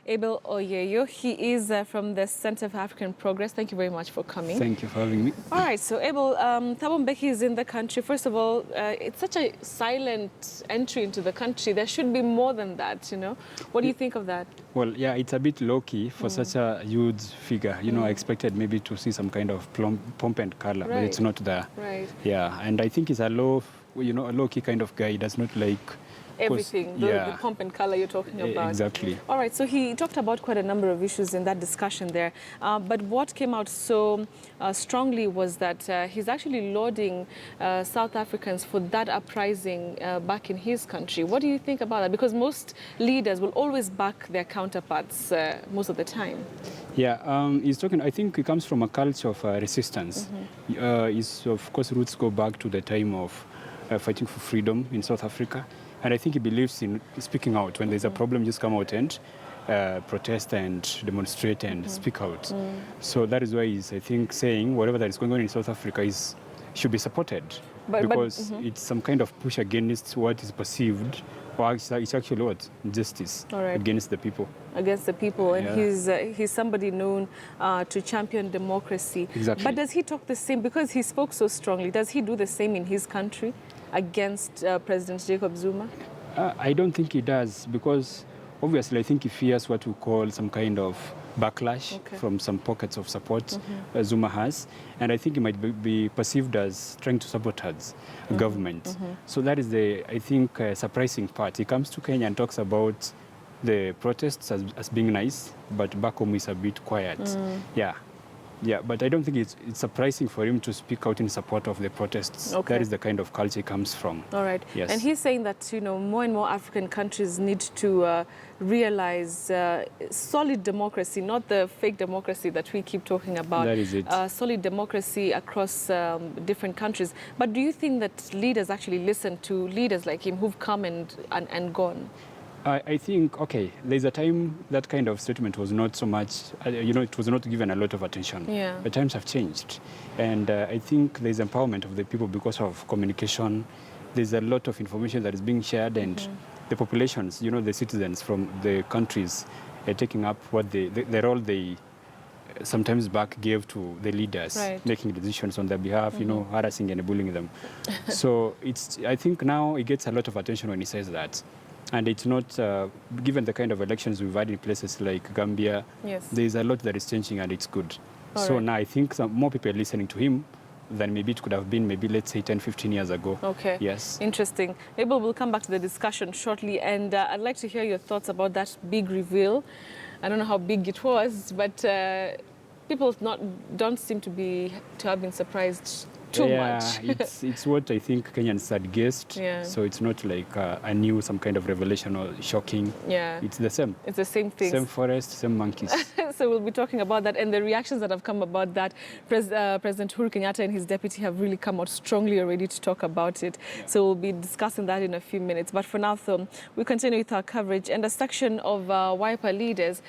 Abel Oyeyo. He is from the Center for African Progress. Thank you very much for coming. Thank you for having me. All right, so Abel, Thabo Mbeki is in the country. First of all, it's such a silent entry into the country. There should be more than that, you know. What do you think of that? Well, yeah, it's a bit low-key for such a huge figure. You know, I expected maybe to see some kind of pomp and color, but it's not there. Right. Yeah, and I think he's a low-key kind of guy. He does not like everything, the pomp and color you're talking about. Exactly. All right, so he talked about quite a number of issues in that discussion there. But what came out so strongly was that he's actually lauding South Africans for that uprising back in his country. What do you think about that? Because most leaders will always back their counterparts most of the time. Yeah, he's talking, I think he comes from a culture of resistance. His, of course, roots go back to the time of fighting for freedom in South Africa. And I think he believes in speaking out. When there's a problem, just come out and protest and demonstrate and speak out. So that is why he's, I think, saying whatever that is going on in South Africa should be supported. Because it's some kind of push against what is perceived, or it's actually what? Justice against the people. Against the people. And he's somebody known to champion democracy. Exactly. But does he talk the same? Because he spoke so strongly, does he do the same in his country against President Jacob Zuma? I don't think he does, because obviously I think he fears what we call some kind of backlash from some pockets of support Zuma has. And I think he might be perceived as trying to sabotage the government. So that is the, I think, surprising part. He comes to Kenya and talks about the protests as being nice, but back home is a bit quiet. Yeah, but I don't think it's surprising for him to speak out in support of the protests. That is the kind of culture he comes from. All right. Yes. And he's saying that, you know, more and more African countries need to realize solid democracy, not the fake democracy that we keep talking about. That is it. Solid democracy across different countries. But do you think that leaders actually listen to leaders like him who've come and gone? I think, okay, there's a time that kind of statement was not so much, you know, it was not given a lot of attention. But times have changed. And I think there's empowerment of the people because of communication. There's a lot of information that is being shared, and the populations, you know, the citizens from the countries are taking up what the role they sometimes back gave to the leaders, making decisions on their behalf, you know, harassing and bullying them. So I think now it gets a lot of attention when he says that. And it's not, given the kind of elections we've had in places like Gambia, there's a lot that is changing, and it's good. So now I think more people are listening to him than maybe it could have been, maybe, let's say, 10, 15 years ago. Okay. Yes. Interesting. Maybe we'll come back to the discussion shortly, and I'd like to hear your thoughts about that big reveal. I don't know how big it was, but people don't seem to have been surprised too much. it's what I think Kenyans had guessed. So it's not like a new, some kind of revelation or shocking. It's the same. It's the same thing. Same forest, same monkeys. So we'll be talking about that and the reactions that have come about that. President Uhuru Kenyatta and his deputy have really come out strongly already to talk about it. So we'll be discussing that in a few minutes. But for now, though, we continue with our coverage, and a section of Wiper leaders